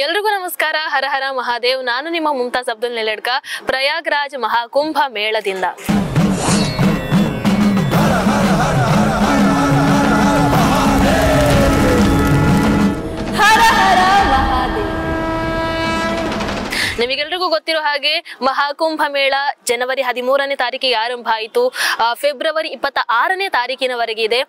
ಎಲ್ರಿಗೂ ನಮಸ್ಕಾರ. ಹರ ಹರ ಮಹಾದೇವ್. ನಾನು ನಿಮ್ಮ ಮುಮ್ತಾಜ್ ಅಬ್ದುಲ್ ನೆಲಡ್ಕ, ಪ್ರಯಾಗ್ರಾಜ್ ಮಹಾಕುಂಭ ಮೇಳದಿಂದ. ನಿಮಗೆಲ್ರಿಗೂ ಗೊತ್ತಿರೋ ಹಾಗೆ ಮಹಾಕುಂಭ ಮೇಳ ಜನವರಿ 13ನೇ ತಾರೀಕಿಗೆ ಆರಂಭ ಆಯಿತು. ಫೆಬ್ರವರಿ 26ನೇ ತಾರೀಕಿನವರೆಗೆ ಇದೆ.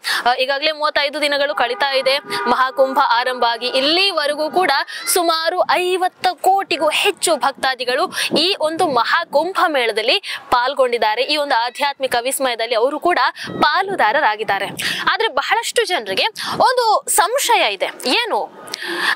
ಈಗಾಗಲೇ 35 ದಿನಗಳು ಕಳೀತಾ ಇದೆ ಮಹಾಕುಂಭ ಆರಂಭ ಆಗಿ. ಇಲ್ಲಿವರೆಗೂ ಕೂಡ ಸುಮಾರು 50 ಕೋಟಿಗೂ ಹೆಚ್ಚು ಭಕ್ತಾದಿಗಳು ಈ ಒಂದು ಮಹಾಕುಂಭ ಮೇಳದಲ್ಲಿ ಪಾಲ್ಗೊಂಡಿದ್ದಾರೆ. ಈ ಒಂದು ಆಧ್ಯಾತ್ಮಿಕ ವಿಸ್ಮಯದಲ್ಲಿ ಅವರು ಕೂಡ ಪಾಲುದಾರರಾಗಿದ್ದಾರೆ. ಆದ್ರೆ ಬಹಳಷ್ಟು ಜನರಿಗೆ ಒಂದು ಸಂಶಯ ಇದೆ, ಏನು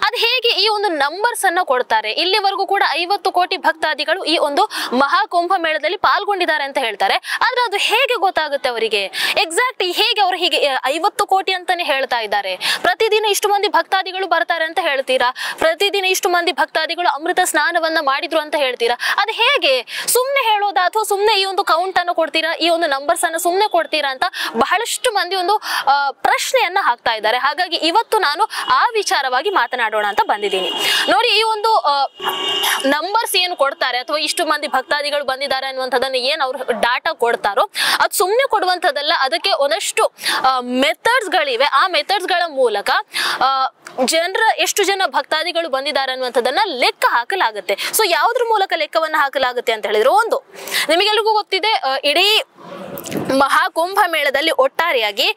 ಅದು ಹೇಗೆ ಈ ಒಂದು ನಂಬರ್ಸ್ ಅನ್ನ ಕೊಡ್ತಾರೆ? ಇಲ್ಲಿವರೆಗೂ ಕೂಡ 50 ಕೋಟಿ ಭಕ್ತಾದಿಗಳು ಈ ಒಂದು ಮಹಾಕುಂಭ ಮೇಳದಲ್ಲಿ ಪಾಲ್ಗೊಂಡಿದ್ದಾರೆ ಅಂತ ಹೇಳ್ತಾರೆ. ಆದ್ರೆ ಅದು ಹೇಗೆ ಗೊತ್ತಾಗುತ್ತೆ ಅವರಿಗೆ? ಎಕ್ಸಾಕ್ಟ್ ಹೇಗೆ ಅವರು ಹೀಗೆ 50 ಕೋಟಿ ಅಂತಾನೆ ಹೇಳ್ತಾ ಇದ್ದಾರೆ? ಪ್ರತಿದಿನ ಇಷ್ಟು ಮಂದಿ ಭಕ್ತಾದಿಗಳು ಬರ್ತಾರೆ ಅಂತ ಹೇಳ್ತೀರಾ, ಪ್ರತಿದಿನ ಇಷ್ಟು ಮಂದಿ ಭಕ್ತಾದಿಗಳು ಅಮೃತ ಸ್ನಾನವನ್ನ ಮಾಡಿದ್ರು ಅಂತ ಹೇಳ್ತೀರಾ. ಅದು ಹೇಗೆ? ಸುಮ್ನೆ ಹೇಳೋದಾ ಅಥವಾ ಸುಮ್ನೆ ಈ ಒಂದು ಕೌಂಟ್ ಅನ್ನು ಕೊಡ್ತೀರಾ, ಈ ಒಂದು ನಂಬರ್ಸ್ ಅನ್ನು ಸುಮ್ನೆ ಕೊಡ್ತೀರಾ ಅಂತ ಬಹಳಷ್ಟು ಮಂದಿ ಒಂದು ಪ್ರಶ್ನೆಯನ್ನ ಹಾಕ್ತಾ ಇದ್ದಾರೆ. ಹಾಗಾಗಿ ಇವತ್ತು ನಾನು ಆ ವಿಚಾರವಾಗಿ ಮಾತನಾಡೋಣ ಅಂತ ಬಂದಿದ್ದೀನಿ. ನೋಡಿ, ಈ ಒಂದು ನಂಬರ್ಸ್ ಏನು ಕೊಡ್ತಾರೆ ಅಥವಾ ಇಷ್ಟು ಮಂದಿ ಭಕ್ತಾದಿಗಳು ಬಂದಿದ್ದಾರೆ ಅನ್ನುವಂಥದ್ದನ್ನು ಏನು ಅವ್ರು ಡಾಟಾ ಕೊಡ್ತಾರೋ ಅದು ಸುಮ್ಮನೆ ಕೊಡುವಂಥದ್ದಲ್ಲ. ಅದಕ್ಕೆ ಒಂದಷ್ಟು ಮೆಥಡ್ಸ್ ಗಳಿವೆ. ಆ ಮೆಥಡ್ಸ್ ಗಳ ಮೂಲಕ ಎಷ್ಟು ಜನ ಭಕ್ತಾದಿಗಳು ಬಂದಿದ್ದಾರೆ ಅನ್ನುವಂಥದ್ದನ್ನ ಲೆಕ್ಕ ಹಾಕಲಾಗುತ್ತೆ. ಸೊ ಯಾವ್ದ್ರ ಮೂಲಕ ಲೆಕ್ಕವನ್ನ ಹಾಕಲಾಗುತ್ತೆ ಅಂತ ಹೇಳಿದ್ರೆ, ಒಂದು ನಿಮಗೆಲ್ರಿಗೂ ಗೊತ್ತಿದೆ, ಇಡೀ ಮಹಾಕುಂಭ ಮೇಳದಲ್ಲಿ ಒಟ್ಟಾರೆಯಾಗಿ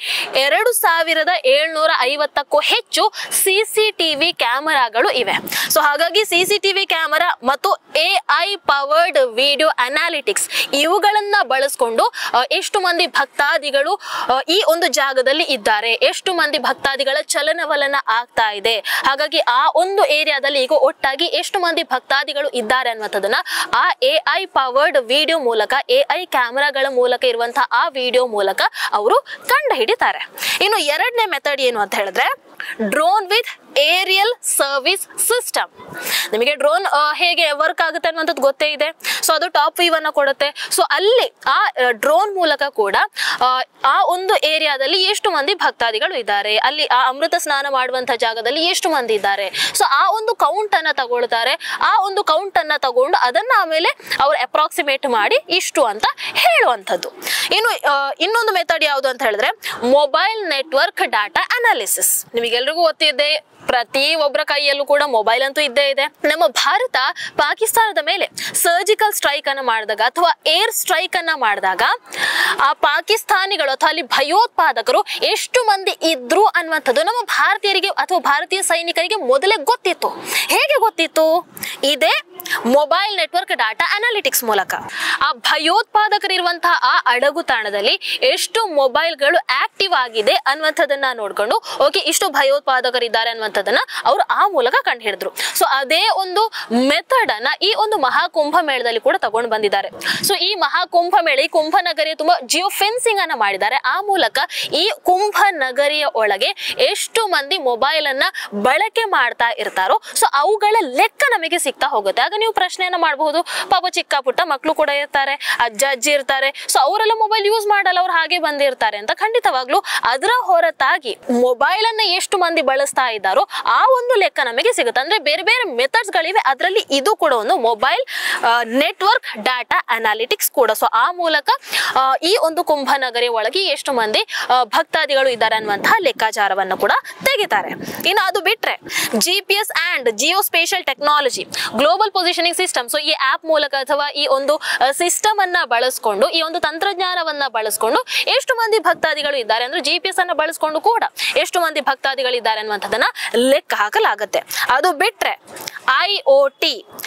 2750ಕ್ಕೂ ಹೆಚ್ಚು CCTV ಕ್ಯಾಮೆರಾಗಳು ಇವೆ. ಸೊ ಹಾಗಾಗಿ CCTV ಕ್ಯಾಮೆರಾ ಮತ್ತು AI ಪವರ್ಡ್ ವಿಡಿಯೋ ಅನಾಲಿಟಿಕ್ಸ್ ಇವುಗಳನ್ನ ಬಳಸ್ಕೊಂಡು ಎಷ್ಟು ಮಂದಿ ಭಕ್ತಾದಿಗಳು ಈ ಒಂದು ಜಾಗದಲ್ಲಿ ಇದ್ದಾರೆ, ಎಷ್ಟು ಮಂದಿ ಭಕ್ತಾದಿಗಳ ಚಲನವಲನ ಆಗ್ತಾ ಇದೆ, ಹಾಗಾಗಿ ಆ ಒಂದು ಏರಿಯಾದಲ್ಲಿ ಈಗ ಒಟ್ಟಾಗಿ ಎಷ್ಟು ಮಂದಿ ಭಕ್ತಾದಿಗಳು ಇದ್ದಾರೆ ಅನ್ನುವಂಥದ್ದನ್ನ ಆ AI ಪವರ್ಡ್ ವಿಡಿಯೋ ಮೂಲಕ, AI ಕ್ಯಾಮೆರಾಗಳ ಮೂಲಕ ಇರುವಂತಹ ಆ ವಿಡಿಯೋ ಮೂಲಕ ಅವರು ಕಂಡು ಹಿಡಿತಾರೆ. ಇನ್ನು ಎರಡನೇ ಮೆಥಡ್ ಏನು ಅಂತ ಹೇಳಿದ್ರೆ, drone with aerial service system. ನಿಮಗೆ ಡ್ರೋನ್ ಹೇಗೆ ವರ್ಕ್ ಆಗುತ್ತೆ ಅನ್ನುವಂಥದ್ದು ಗೊತ್ತೇ ಇದೆ. ಸೊ ಅದು ಟಾಪ್ ವ್ಯೂ ಅನ್ನ ಕೊಡುತ್ತೆ. ಸೊ ಅಲ್ಲಿ ಆ ಡ್ರೋನ್ ಮೂಲಕ ಕೂಡ ಆ ಒಂದು ಏರಿಯಾದಲ್ಲಿ ಎಷ್ಟು ಮಂದಿ ಭಕ್ತಾದಿಗಳು ಇದ್ದಾರೆ, ಅಲ್ಲಿ ಆ ಅಮೃತ ಸ್ನಾನ ಮಾಡುವಂತಹ ಜಾಗದಲ್ಲಿ ಎಷ್ಟು ಮಂದಿ ಇದ್ದಾರೆ, ಸೊ ಆ ಒಂದು ಕೌಂಟ್ ಅನ್ನ ತಗೊಳ್ತಾರೆ. ಆ ಒಂದು ಕೌಂಟ್ ಅನ್ನ ತಗೊಂಡು ಅದನ್ನ ಆಮೇಲೆ ಅವ್ರು ಅಪ್ರಾಕ್ಸಿಮೇಟ್ ಮಾಡಿ ಇಷ್ಟು ಅಂತ ಹೇಳುವಂಥದ್ದು. ಇನ್ನೊಂದು ಮೆಥಡ್ ಯಾವುದು ಅಂತ ಹೇಳಿದ್ರೆ, ಮೊಬೈಲ್ ನೆಟ್ವರ್ಕ್ ಡಾಟಾ ಅನಾಲಿಸಿಸ್. ನಿಮಗೆಲ್ರಿಗೂ ಗೊತ್ತಿದೆ, ಪ್ರತಿ ಒಬ್ಬರ ಕೈಯಲ್ಲೂ ಕೂಡ ಮೊಬೈಲ್ ಅಂತೂ ಇದ್ದೇ ಇದೆ. ನಮ್ಮ ಭಾರತ ಪಾಕಿಸ್ತಾನದ ಮೇಲೆ ಸರ್ಜಿಕಲ್ ಸ್ಟ್ರೈಕ್ ಅನ್ನ ಮಾಡಿದಾಗ ಅಥವಾ ಏರ್ ಸ್ಟ್ರೈಕ್ ಅನ್ನ ಮಾಡಿದಾಗ ಆ ಪಾಕಿಸ್ತಾನಿಗಳು ಅಥವಾ ಅಲ್ಲಿ ಭಯೋತ್ಪಾದಕರು ಎಷ್ಟು ಮಂದಿ ಇದ್ರು ಅನ್ನುವಂಥದ್ದು ನಮ್ಮ ಭಾರತೀಯರಿಗೆ ಅಥವಾ ಭಾರತೀಯ ಸೈನಿಕರಿಗೆ ಮೊದಲೇ ಗೊತ್ತಿತ್ತು. ಹೇಗೆ ಗೊತ್ತಿತ್ತು? ಇದೇ ಮೊಬೈಲ್ ನೆಟ್ವರ್ಕ್ ಡಾಟಾ ಅನಾಲಿಟಿಕ್ಸ್ ಮೂಲಕ. ಆ ಭಯೋತ್ಪಾದಕರಿರುವಂತಹ ಆ ಅಡಗು ತಾಣದಲ್ಲಿ ಎಷ್ಟು ಮೊಬೈಲ್ಗಳು ಆಕ್ಟಿವ್ ಆಗಿದೆ ಅನ್ನುವಂಥದ್ದನ್ನ ನೋಡ್ಕೊಂಡು, ಓಕೆ ಇಷ್ಟು ಭಯೋತ್ಪಾದಕರಿದ್ದಾರೆ ಅನ್ನುವಂಥದ್ದನ್ನ ಅವರು ಆ ಮೂಲಕ ಕಂಡು ಹಿಡಿದ್ರು. ಸೊ ಅದೇ ಒಂದು ಮೆಥಡ್ ಅನ್ನ ಈ ಒಂದು ಮಹಾಕುಂಭ ಮೇಳದಲ್ಲಿ ಕೂಡ ತಗೊಂಡು ಬಂದಿದ್ದಾರೆ. ಸೊ ಈ ಮಹಾಕುಂಭ ಮೇಳ, ಈ ಕುಂಭ ನಗರಿಯ ತುಂಬಾ ಜಿಯೋ ಫೆನ್ಸಿಂಗ್ ಅನ್ನ ಮಾಡಿದ್ದಾರೆ. ಆ ಮೂಲಕ ಈ ಕುಂಭ ನಗರಿಯ ಒಳಗೆ ಎಷ್ಟು ಮಂದಿ ಮೊಬೈಲ್ ಅನ್ನ ಬಳಕೆ ಮಾಡ್ತಾ ಇರ್ತಾರೋ ಸೊ ಅವುಗಳ ಲೆಕ್ಕ ನಮಗೆ ಸಿಗ್ತಾ ಹೋಗುತ್ತೆ. ಆಗ ನೀವು ಪ್ರಶ್ನೆಯನ್ನ ಮಾಡಬಹುದು, ಪಾಪ ಚಿಕ್ಕ ಪುಟ್ಟ ಮಕ್ಕಳು ಕೂಡ ಇರ್ತಾರೆ, ಅಜ್ಜ ಅಜ್ಜಿ ಇರ್ತಾರೆ, ಸೊ ಅವರೆಲ್ಲ ಮೊಬೈಲ್ ಯೂಸ್ ಮಾಡಲ್ಲ, ಅವ್ರು ಹಾಗೆ ಬಂದಿರ್ತಾರೆ ಅಂತ. ಖಂಡಿತವಾಗ್ಲೂ ಅದರ ಹೊರತಾಗಿ ಮೊಬೈಲ್ ಅನ್ನ ಎಷ್ಟು ಮಂದಿ ಬಳಸ್ತಾ ಇದ್ದಾರೋ ಆ ಒಂದು ಲೆಕ್ಕ ನಮಗೆ ಸಿಗುತ್ತೆ. ಅಂದ್ರೆ ಬೇರೆ ಬೇರೆ ಮೆಥಡ್ಸ್ ಗಳಿವೆ, ಅದರಲ್ಲಿ ಇದು ಕೂಡ ಒಂದು ಮೊಬೈಲ್ ನೆಟ್ವರ್ಕ್ ಡಾಟಾ ಅನಾಲಿಟಿಕ್ಸ್ ಕೂಡ. ಸೊ ಆ ಮೂಲಕ ಈ ಒಂದು ಕುಂಭ ನಗರಿಯ ಒಳಗೆ ಎಷ್ಟು ಮಂದಿ ಭಕ್ತಾದಿಗಳು ಇದ್ದಾರೆ ಅನ್ನುವಂತಹ ಲೆಕ್ಕಾಚಾರವನ್ನು ಕೂಡ ತೆಗಿತಾರೆ. ಇನ್ನು ಅದು ಬಿಟ್ರೆ GPS and Jio spatial technology, global positioning system. So ಈ ಆಪ್ ಮೂಲಕ ಅಥವಾ ಈ ಒಂದು ಸಿಸ್ಟಮ್ ಅನ್ನ ಬಳಸ್ಕೊಂಡು, ಈ ಒಂದು ತಂತ್ರಜ್ಞಾನವನ್ನ ಬಳಸ್ಕೊಂಡು ಎಷ್ಟು ಮಂದಿ ಭಕ್ತಾದಿಗಳು ಇದ್ದಾರೆ ಅಂದ್ರೆ GPS ಅನ್ನ ಬಳಸ್ಕೊಂಡು ಕೂಡ ಎಷ್ಟು ಮಂದಿ ಭಕ್ತಾದಿಗಳು ಇದ್ದಾರೆ ಅನ್ನುವಂಥದ್ದನ್ನ ಲೆಕ್ಕ ಹಾಕಲಾಗುತ್ತೆ. ಅದು ಬಿಟ್ರೆ IoT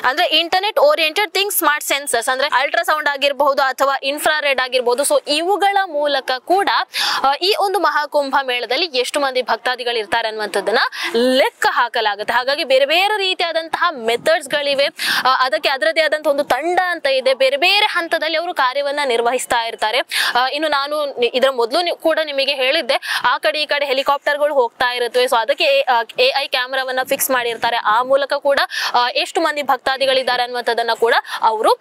ಅಂದ್ರೆ internet oriented things smart sensors, ಅಂದ್ರೆ ಅಲ್ಟ್ರಾಸೌಂಡ್ ಆಗಿರಬಹುದು ಅಥವಾ ಇನ್ಫ್ರಾರೆಡ್ ಆಗಿರಬಹುದು. ಸೊ ಇವುಗಳ ಮೂಲಕ ಕೂಡ ಈ ಒಂದು ಮಹಾಕುಂಭ ಮೇಳದಲ್ಲಿ ಎಷ್ಟು ಮಂದಿ ಭಕ್ತಾದಿಗಳು ಇರ್ತಾರೆ ಅನ್ನುವಂಥದ್ದನ್ನ ಲೆಕ್ಕ ಹಾಕಲಾಗುತ್ತೆ. ಹಾಗಾಗಿ ಬೇರೆ ಬೇರೆ ರೀತಿಯಾದಂತಹ ಮೆಥಡ್ಸ್ ಗಳಿವೆ. ಅದಕ್ಕೆ ಅದರದೇ ಆದಂತಹ ಒಂದು ತಂಡ ಅಂತ ಇದೆ. ಬೇರೆ ಬೇರೆ ಹಂತದಲ್ಲಿ ಅವರು ಕಾರ್ಯವನ್ನ ನಿರ್ವಹಿಸ್ತಾ ಇರ್ತಾರೆ. ಇನ್ನು ನಾನು ಇದರ ಮೊದಲು ಕೂಡ ನಿಮಗೆ ಹೇಳಿದ್ದೆ, ಆ ಕಡೆ ಈ ಕಡೆ ಹೆಲಿಕಾಪ್ಟರ್ಗಳು ಹೋಗ್ತಾ ಇರುತ್ತವೆ. ಸೊ ಅದಕ್ಕೆ AI ಕ್ಯಾಮೆರಾವನ್ನ ಫಿಕ್ಸ್ ಮಾಡಿರ್ತಾರೆ. ಆ ಮೂಲಕ ಕೂಡ ಎಷ್ಟು ಮಂದಿ ಭಕ್ತಾದಿಗಳಿದ್ದಾರೆ ಅನ್ನುವಂಥದ್ದನ್ನ ಕೂಡ ಅವರು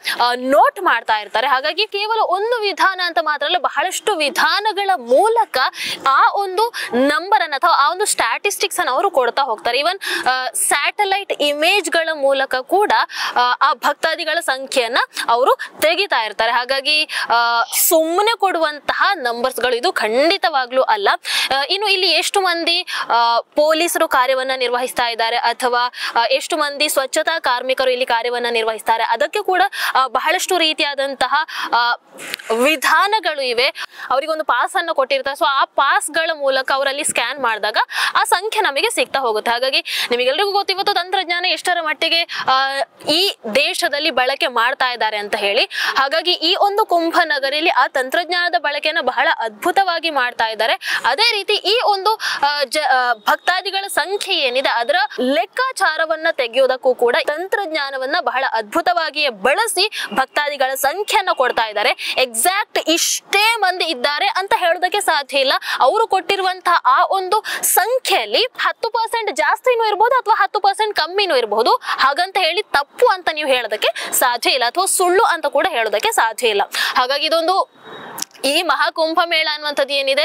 ನೋಟ್ ಮಾಡ್ತಾ ಇರ್ತಾರೆ. ಹಾಗಾಗಿ ಕೇವಲ ಒಂದು ವಿಧಾನ ಅಂತ ಮಾತ್ರ ಅಲ್ಲ, ಬಹಳಷ್ಟು ವಿಧಾನಗಳ ಮೂಲಕ ಆ ಒಂದು ನಂಬರ್ ಅನ್ನ ಅಥವಾ ಆ ಒಂದು ಸ್ಟ್ಯಾಟಿಸ್ಟಿಕ್ಸ್ ಅನ್ನು ಅವರು ಕೊಡ್ತಾ ಹೋಗ್ತಾರೆ. ಈವನ್ ಸ್ಯಾಟಲೈಟ್ ಇಮೇಜ್ ಗಳ ಮೂಲಕ ಕೂಡ ಆ ಭಕ್ತಾದಿಗಳ ಸಂಖ್ಯೆಯನ್ನ ಅವರು ತೆಗಿತಾ ಇರ್ತಾರೆ. ಹಾಗಾಗಿ ಸುಮ್ಮನೆ ಕೊಡುವಂತಹ ನಂಬರ್ಸ್ ಗಳು ಇದು ಖಂಡಿತವಾಗ್ಲೂ ಅಲ್ಲ. ಇನ್ನು ಇಲ್ಲಿ ಎಷ್ಟು ಮಂದಿ ಪೊಲೀಸರು ಕಾರ್ಯವನ್ನ ನಿರ್ವಹಿಸ್ತಾ ಇದ್ದಾರೆ ಅಥವಾ ಎಷ್ಟು ಮಂದಿ ಸ್ವಚ್ಛತಾ ಕಾರ್ಮಿಕರು ಇಲ್ಲಿ ಕಾರ್ಯವನ್ನ ನಿರ್ವಹಿಸ್ತಾರೆ, ಅದಕ್ಕೆ ಕೂಡ ಬಹಳಷ್ಟು ರೀತಿಯಾದಂತಹ ವಿಧಾನಗಳು ಇವೆ. ಅವರಿಗೊಂದು ಪಾಸ್ ಅನ್ನು ಕೊಟ್ಟಿರ್ತಾರೆ. ಸೊ ಆ ಪಾಸ್ ಗಳ ಮೂಲಕ ಅವರಲ್ಲಿ ಸ್ಕ್ಯಾನ್ ಮಾಡಿದಾಗ ಆ ಸಂಖ್ಯೆ ನಮಗೆ ಸಿಗ್ತಾ ಹೋಗುತ್ತೆ. ಹಾಗಾಗಿ ನಿಮಗೆಲ್ರಿಗೂ ಗೊತ್ತು ಇವತ್ತು ತಂತ್ರಜ್ಞಾನ ಎಷ್ಟರ ಮಟ್ಟಿಗೆ ಈ ದೇಶದಲ್ಲಿ ಬಳಕೆ ಮಾಡ್ತಾ ಇದ್ದಾರೆ ಅಂತ ಹೇಳಿ. ಹಾಗಾಗಿ ಈ ಒಂದು ಕುಂಭನಗರಿಯಲ್ಲಿ ಆ ತಂತ್ರಜ್ಞಾನದ ಬಳಕೆಯನ್ನ ಬಹಳ ಅದ್ಭುತವಾಗಿ ಮಾಡ್ತಾ ಇದ್ದಾರೆ. ಅದೇ ರೀತಿ ಈ ಒಂದು ಭಕ್ತಾದಿಗಳ ಸಂಖ್ಯೆ ಏನಿದೆ ಅದರ ಲೆಕ್ಕಾಚಾರವನ್ನ ತೆಗೆಯೋದಕ್ಕೂ ಕೂಡ ತಂತ್ರಜ್ಞಾನವನ್ನ ಬಹಳ ಅದ್ಭುತವಾಗಿ ಬಳಸಿ ಭಕ್ತಾದಿಗಳ ಸಂಖ್ಯೆಯನ್ನ ಕೊಡ್ತಾ ಇದ್ದಾರೆ. ಎಕ್ಸಾಕ್ಟ್ ಇಷ್ಟೇ ಮಂದಿ ಇದ್ದಾರೆ ಅಂತ ಹೇಳೋದಕ್ಕೆ ಸಾಧ್ಯ ಇಲ್ಲ. ಅವರು ಕೊಟ್ಟಿರುವಂತಹ ಆ ಒಂದು ಸಂಖ್ಯೆಯಲ್ಲಿ 10% ಜಾಸ್ತಿನೂ ಇರಬಹುದು ಅಥವಾ 10% ಕಮ್ಮಿನೂ ಇರಬಹುದು. ಹಾಗಂತ ಹೇಳಿ ತಪ್ಪು ಅಂತ ನೀವು ಹೇಳೋದಕ್ಕೆ ಸಾಧ್ಯ ಇಲ್ಲ ಅಥವಾ ಸುಳ್ಳು ಅಂತ ಕೂಡ ಹೇಳೋದಕ್ಕೆ ಸಾಧ್ಯ ಇಲ್ಲ. ಹಾಗಾಗಿ ಇದೊಂದು ಈ ಮಹಾಕುಂಭ ಮೇಳ ಅನ್ನುವಂಥದ್ದು ಏನಿದೆ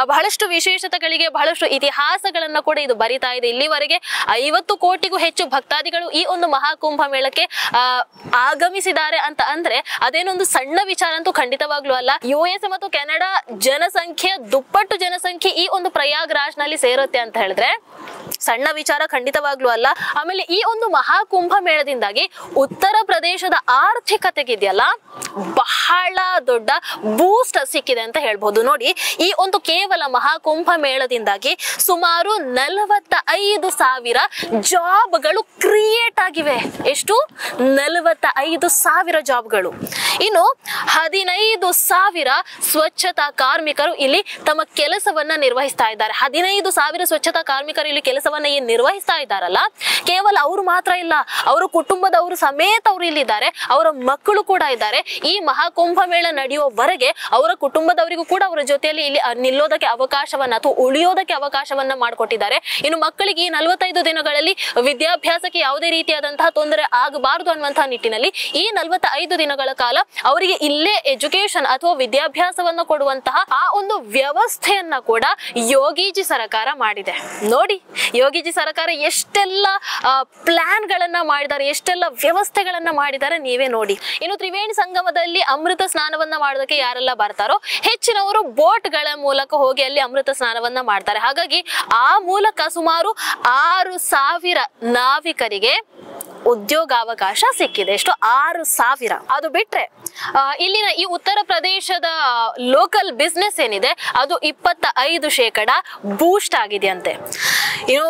ಬಹಳಷ್ಟು ವಿಶೇಷತೆಗಳಿಗೆ ಬಹಳಷ್ಟು ಇತಿಹಾಸಗಳನ್ನ ಕೂಡ ಇದು ಬರಿತಾ ಇದೆ. ಇಲ್ಲಿವರೆಗೆ 50 ಕೋಟಿಗೂ ಹೆಚ್ಚು ಭಕ್ತಾದಿಗಳು ಈ ಒಂದು ಮಹಾಕುಂಭ ಮೇಳಕ್ಕೆ ಆಗಮಿಸಿದ್ದಾರೆ ಅಂತ ಅಂದ್ರೆ ಅದೇನೊಂದು ಸಣ್ಣ ವಿಚಾರ ಅಂತೂ ಖಂಡಿತವಾಗ್ಲೂ ಅಲ್ಲ. US ಮತ್ತು ಕೆನಡಾ ಜನಸಂಖ್ಯೆ ದುಪ್ಪಟ್ಟು ಜನಸಂಖ್ಯೆ ಈ ಒಂದು ಪ್ರಯಾಗ್ರಾಜ್ ನಲ್ಲಿ ಸೇರುತ್ತೆ ಅಂತ ಹೇಳಿದ್ರೆ ಸಣ್ಣ ವಿಚಾರ ಖಂಡಿತವಾಗ್ಲೂ ಅಲ್ಲ. ಆಮೇಲೆ ಈ ಒಂದು ಮಹಾಕುಂಭ ಮೇಳದಿಂದಾಗಿ ಉತ್ತರ ಪ್ರದೇಶದ ಆರ್ಥಿಕತೆಗಿದೆಯಲ್ಲ ಬಹಳ ದೊಡ್ಡ ಬೂಸ್ಟ್ ಸಿಕ್ಕಿದೆ ಅಂತ ಹೇಳ್ಬಹುದು. ನೋಡಿ, ಈ ಒಂದು ಕೇವಲ ಮಹಾಕುಂಭ ಮೇಳದಿಂದಾಗಿ ಸುಮಾರು 45,000 ಜಾಬ್ಗಳು ಕ್ರಿಯೇಟ್ ಆಗಿವೆ. ಎಷ್ಟು? 45,000 ಜಾಬ್ಗಳು. ಇನ್ನು 15,000 ಸ್ವಚ್ಛತಾ ಕಾರ್ಮಿಕರು ಇಲ್ಲಿ ತಮ್ಮ ಕೆಲಸವನ್ನ ನಿರ್ವಹಿಸ್ತಾ ಇದ್ದಾರೆ. 15,000 ಸ್ವಚ್ಛತಾ ಕಾರ್ಮಿಕರು ಇಲ್ಲಿ ಕೆಲಸವನ್ನ ಏನ್ ನಿರ್ವಹಿಸ್ತಾ ಇದ್ದಾರಲ್ಲ, ಕೇವಲ ಅವರು ಮಾತ್ರ ಇಲ್ಲ, ಅವರ ಕುಟುಂಬದವರು ಸಮೇತ ಅವರು ಇಲ್ಲಿದ್ದಾರೆ, ಅವರ ಮಕ್ಕಳು ಕೂಡ ಇದ್ದಾರೆ. ಈ ಮಹಾಕುಂಭ ಮೇಳ ನಡೆಯುವವರೆಗೆ ಅವರ ಕುಟುಂಬದವರಿಗೂ ಕೂಡ ಅವರ ಜೊತೆಯಲ್ಲಿ ಇಲ್ಲಿ ನಿಲ್ಲೋದಕ್ಕೆ ಅವಕಾಶವನ್ನ ಅಥವಾ ಉಳಿಯೋದಕ್ಕೆ ಅವಕಾಶವನ್ನ ಮಾಡಿಕೊಟ್ಟಿದ್ದಾರೆ. ಇನ್ನು ಮಕ್ಕಳಿಗೆ ಈ 45 ದಿನಗಳಲ್ಲಿ ವಿದ್ಯಾಭ್ಯಾಸಕ್ಕೆ ಯಾವುದೇ ರೀತಿಯಾದಂತಹ ತೊಂದರೆ ಆಗಬಾರದು ಅನ್ನುವಂತಹ ನಿಟ್ಟಿನಲ್ಲಿ ಈ 45 ದಿನಗಳ ಕಾಲ ಅವರಿಗೆ ಇಲ್ಲೇ ಎಜುಕೇಶನ್ ಅಥವಾ ವಿದ್ಯಾಭ್ಯಾಸವನ್ನ ಕೊಡುವಂತಹ ಆ ಒಂದು ವ್ಯವಸ್ಥೆಯನ್ನ ಕೂಡ ಯೋಗಿಜಿ ಸರ್ಕಾರ ಮಾಡಿದೆ. ನೋಡಿ, ಯೋಗಿಜಿ ಸರ್ಕಾರ ಎಷ್ಟೆಲ್ಲ ಪ್ಲಾನ್ ಗಳನ್ನ ಮಾಡಿದ್ದಾರೆ, ಎಷ್ಟೆಲ್ಲ ವ್ಯವಸ್ಥೆಗಳನ್ನ ಮಾಡಿದ್ದಾರೆ, ನೀವೇ ನೋಡಿ. ಇನ್ನು ತ್ರಿವೇಣಿ ಸಂಗಮದಲ್ಲಿ ಅಮೃತ ಸ್ನಾನವನ್ನ ಮಾಡೋದಕ್ಕೆ ಯಾರೆಲ್ಲ ಬರ್ತಾರೋ ಹೆಚ್ಚಿನವರು ಬೋಟ್ ಗಳ ಮೂಲಕ ಹೋಗಿ ಅಲ್ಲಿ ಅಮೃತ ಸ್ನಾನವನ್ನ ಮಾಡ್ತಾರೆ. ಹಾಗಾಗಿ ಆ ಮೂಲಕ ಸುಮಾರು 6,000 ನಾವಿಕರಿಗೆ ಉದ್ಯೋಗಾವಕಾಶ ಸಿಕ್ಕಿದೆ. ಎಷ್ಟು? 6,000. ಅದು ಬಿಟ್ರೆ ಇಲ್ಲಿನ ಈ ಉತ್ತರ ಪ್ರದೇಶದ ಲೋಕಲ್ ಬಿಸ್ನೆಸ್ ಏನಿದೆ ಅದು 25% ಬೂಸ್ಟ್ ಆಗಿದೆ ಅಂತೆ. ಇನ್ನು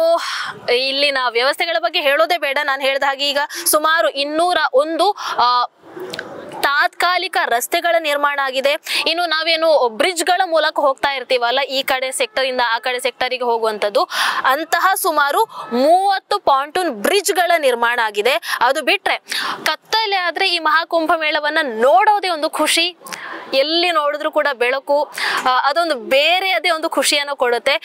ಇಲ್ಲಿನ ವ್ಯವಸ್ಥೆಗಳ ಬಗ್ಗೆ ಹೇಳೋದೇ ಬೇಡ. ನಾನು ಹೇಳಿದ ಹಾಗೆ ಈಗ ಸುಮಾರು 201 ತಾತ್ಕಾಲಿಕ ರಸ್ತೆಗಳ ನಿರ್ಮಾಣ ಆಗಿದೆ. ಇನ್ನು ನಾವೇನು ಬ್ರಿಡ್ಜ್ ಗಳ ಮೂಲಕ ಹೋಗ್ತಾ ಇರ್ತೀವಲ್ಲ, ಈ ಕಡೆ ಸೆಕ್ಟರ್ ಇಂದ ಆ ಕಡೆ ಸೆಕ್ಟರಿಗೆ ಹೋಗುವಂತದ್ದು, ಅಂತಹ ಸುಮಾರು 30 ಪಾಂಟೂನ್ ಬ್ರಿಡ್ಜ್ ಗಳ ನಿರ್ಮಾಣ ಆಗಿದೆ. ಅದು ಬಿಟ್ರೆ ಕತ್ತಲೆ ಆದ್ರೆ ಈ ಮಹಾಕುಂಭ ಮೇಳವನ್ನ ನೋಡೋದೇ ಒಂದು ಖುಷಿ. ಎಲ್ಲಿ ನೋಡಿದ್ರು ಕೂಡ ಬೆಳಕು, ಅದೊಂದು ಬೇರೆಯದೇ ಒಂದು ಖುಷಿಯನ್ನು ಕೊಡುತ್ತೆ.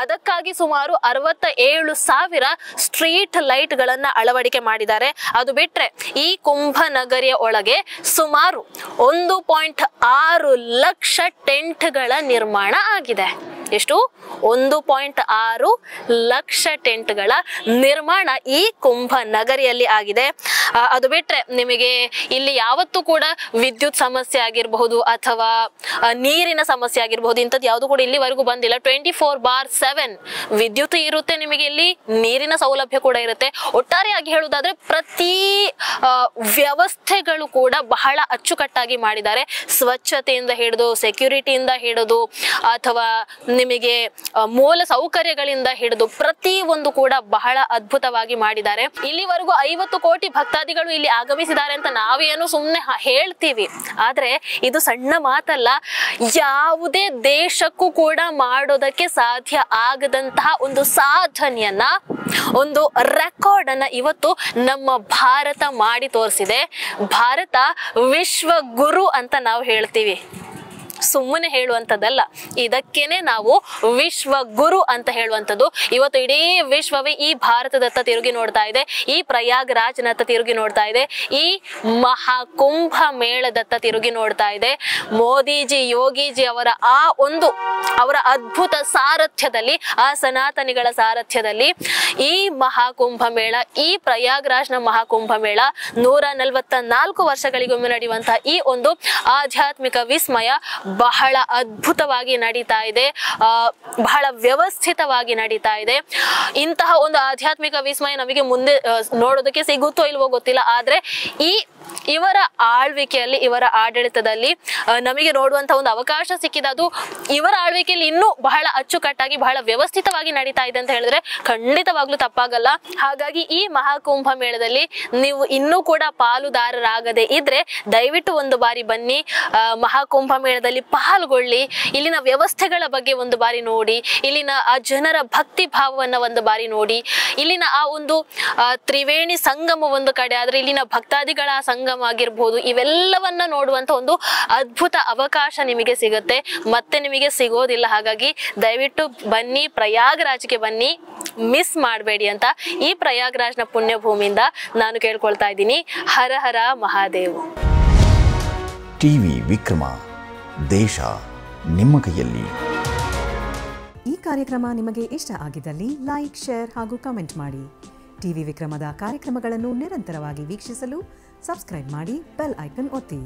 ಅದಕ್ಕಾಗಿ ಸುಮಾರು 67,000 ಸ್ಟ್ರೀಟ್ ಲೈಟ್ ಗಳನ್ನ ಅಳವಡಿಕೆ ಮಾಡಿದ್ದಾರೆ. ಅದು ಬಿಟ್ರೆ ಈ ಕುಂಭ ನಗರಿಯ ಒಳಗೆ ಸುಮಾರು 1.6 ಲಕ್ಷ ಟೆಂಟ್ಗಳ ನಿರ್ಮಾಣ ಆಗಿದೆ. ಎಷ್ಟು? 1.6 ಲಕ್ಷ ಟೆಂಟ್ಗಳ ನಿರ್ಮಾಣ ಈ ಕುಂಭ ನಗರಿಯಲ್ಲಿ ಆಗಿದೆ. ಅದು ಬಿಟ್ರೆ ನಿಮಗೆ ಇಲ್ಲಿ ಯಾವತ್ತೂ ಕೂಡ ವಿದ್ಯುತ್ ಸಮಸ್ಯೆ ಆಗಿರಬಹುದು ಅಥವಾ ನೀರಿನ ಸಮಸ್ಯೆ ಆಗಿರಬಹುದು, ಇಂಥದ್ದು ಯಾವುದು ಕೂಡ ಇಲ್ಲಿವರೆಗೂ ಬಂದಿಲ್ಲ. 24/7 ವಿದ್ಯುತ್ ಇರುತ್ತೆ, ನಿಮಗೆ ಇಲ್ಲಿ ನೀರಿನ ಸೌಲಭ್ಯ ಕೂಡ ಇರುತ್ತೆ. ಒಟ್ಟಾರೆಯಾಗಿ ಹೇಳುವುದಾದ್ರೆ ಪ್ರತಿ ವ್ಯವಸ್ಥೆಗಳು ಕೂಡ ಬಹಳ ಅಚ್ಚುಕಟ್ಟಾಗಿ ಮಾಡಿದ್ದಾರೆ. ಸ್ವಚ್ಛತೆಯಿಂದ ಹಿಡಿದು ಸೆಕ್ಯೂರಿಟಿಯಿಂದ ಹಿಡಿದು ಅಥವಾ ನಿಮಗೆ ಮೂಲ ಸೌಕರ್ಯಗಳಿಂದ ಹಿಡಿದು ಪ್ರತಿ ಒಂದು ಕೂಡ ಬಹಳ ಅದ್ಭುತವಾಗಿ ಮಾಡಿದ್ದಾರೆ. ಇಲ್ಲಿವರೆಗೂ 50 ಕೋಟಿ ಭಕ್ತಾದಿಗಳು ಇಲ್ಲಿ ಆಗಮಿಸಿದ್ದಾರೆ ಅಂತ ನಾವೇನು ಸುಮ್ಮನೆ ಹೇಳ್ತೀವಿ, ಆದ್ರೆ ಇದು ಸಣ್ಣ ಮಾತಲ್ಲ. ಯಾವುದೇ ದೇಶಕ್ಕೂ ಕೂಡ ಮಾಡೋದಕ್ಕೆ ಸಾಧ್ಯ ಆಗದಂತಹ ಒಂದು ಸಾಧನೆಯನ್ನ, ಒಂದು ರೆಕಾರ್ಡ್ ಅನ್ನ ಇವತ್ತು ನಮ್ಮ ಭಾರತ ಮಾಡಿ ತೋರಿಸಿದೆ. ಭಾರತ ವಿಶ್ವ ಗುರು ಅಂತ ನಾವು ಹೇಳ್ತೀವಿ. ಸುಮ್ಮನೆ ಹೇಳುವಂಥದ್ದಲ್ಲ, ಇದಕ್ಕೇನೆ ನಾವು ವಿಶ್ವ ಗುರು ಅಂತ ಹೇಳುವಂಥದ್ದು. ಇವತ್ತು ಇಡೀ ವಿಶ್ವವೇ ಈ ಭಾರತದತ್ತ ತಿರುಗಿ ನೋಡ್ತಾ ಇದೆ, ಈ ಪ್ರಯಾಗ್ರಾಜ್ನತ್ತ ತಿರುಗಿ ನೋಡ್ತಾ ಇದೆ, ಈ ಮಹಾಕುಂಭ ಮೇಳದತ್ತ ತಿರುಗಿ ನೋಡ್ತಾ ಇದೆ. ಮೋದಿಜಿ, ಯೋಗಿಜಿ ಅವರ ಅದ್ಭುತ ಸಾರಥ್ಯದಲ್ಲಿ, ಆ ಸನಾತನಿಗಳ ಸಾರಥ್ಯದಲ್ಲಿ ಈ ಮಹಾಕುಂಭ ಮೇಳ, ಈ ಪ್ರಯಾಗ್ರಾಜ್ನ ಮಹಾಕುಂಭ ಮೇಳ 144 ವರ್ಷಗಳಿಗೊಮ್ಮೆ ನಡೆಯುವಂತಹ ಈ ಒಂದು ಆಧ್ಯಾತ್ಮಿಕ ವಿಸ್ಮಯ ಬಹಳ ಅದ್ಭುತವಾಗಿ ನಡೀತಾ ಇದೆ, ಬಹಳ ವ್ಯವಸ್ಥಿತವಾಗಿ ನಡೀತಾ ಇದೆ. ಇಂತಹ ಒಂದು ಆಧ್ಯಾತ್ಮಿಕ ವಿಸ್ಮಯ ನಮಗೆ ಮುಂದೆ ನೋಡೋದಕ್ಕೆ ಸಿಗುತ್ತೋ ಇಲ್ವೋ ಗೊತ್ತಿಲ್ಲ, ಆದ್ರೆ ಇವರ ಆಳ್ವಿಕೆಯಲ್ಲಿ, ಇವರ ಆಡಳಿತದಲ್ಲಿ ನಮಗೆ ನೋಡುವಂತಹ ಒಂದು ಅವಕಾಶ ಸಿಕ್ಕಿದೆ. ಅದು ಇವರ ಆಳ್ವಿಕೆಯಲ್ಲಿ ಇನ್ನೂ ಬಹಳ ಅಚ್ಚುಕಟ್ಟಾಗಿ, ಬಹಳ ವ್ಯವಸ್ಥಿತವಾಗಿ ನಡೀತಾ ಇದೆ ಅಂತ ಹೇಳಿದ್ರೆ ಖಂಡಿತವಾಗ್ಲೂ ತಪ್ಪಾಗಲ್ಲ. ಹಾಗಾಗಿ ಈ ಮಹಾಕುಂಭ ಮೇಳದಲ್ಲಿ ನೀವು ಇನ್ನೂ ಕೂಡ ಪಾಲುದಾರರಾಗದೆ ಇದ್ರೆ ದಯವಿಟ್ಟು ಒಂದು ಬಾರಿ ಬನ್ನಿ, ಮಹಾಕುಂಭ ಮೇಳದಲ್ಲಿ ಪಾಲ್ಗೊಳ್ಳಿ, ಇಲ್ಲಿನ ವ್ಯವಸ್ಥೆಗಳ ಬಗ್ಗೆ ಒಂದು ಬಾರಿ ನೋಡಿ, ಇಲ್ಲಿನ ಆ ಜನರ ಭಕ್ತಿ ಭಾವವನ್ನ ಒಂದು ಬಾರಿ ನೋಡಿ, ಇಲ್ಲಿನ ಆ ಒಂದು ತ್ರಿವೇಣಿ ಸಂಗಮ ಒಂದು ಕಡೆ ಆದ್ರೆ ಇಲ್ಲಿನ ಭಕ್ತಾದಿಗಳ ಸಂಗಮ ಆಗಿರ್ಬೋದು, ಇವೆಲ್ಲವನ್ನ ನೋಡುವಂತ ಒಂದು ಅದ್ಭುತ ಅವಕಾಶ ನಿಮಗೆ ಸಿಗುತ್ತೆ, ಮತ್ತೆ ನಿಮಗೆ ಸಿಗೋದಿಲ್ಲ. ಹಾಗಾಗಿ ದಯವಿಟ್ಟು ಬನ್ನಿ, ಪ್ರಯಾಗ್ರಾಜ್ಗೆ ಬನ್ನಿ, ಮಿಸ್ ಮಾಡಬೇಡಿ ಅಂತ ಈ ಪ್ರಯಾಗ್ರಾಜ್ನ ಪುಣ್ಯಭೂಮಿಯಿಂದ ನಾನು ಕೇಳ್ಕೊಳ್ತಾ ಇದ್ದೀನಿ. ಹರ ಹರ ಮಹಾದೇವ್. ಟಿವಿ ವಿಕ್ರಮ, ದೇಶ ನಿಮ್ಮ ಕೈಯಲ್ಲಿ. ಈ ಕಾರ್ಯಕ್ರಮ ನಿಮಗೆ ಇಷ್ಟ ಆಗಿದ್ದಲ್ಲಿ ಲೈಕ್, ಶೇರ್ ಹಾಗೂ ಕಮೆಂಟ್ ಮಾಡಿ. ಟಿವಿ ವಿಕ್ರಮದ ಕಾರ್ಯಕ್ರಮಗಳನ್ನು ನಿರಂತರವಾಗಿ ವೀಕ್ಷಿಸಲು ಸಬ್ಸ್ಕ್ರೈಬ್ ಮಾಡಿ, ಬೆಲ್ ಐಕನ್ ಒತ್ತಿ.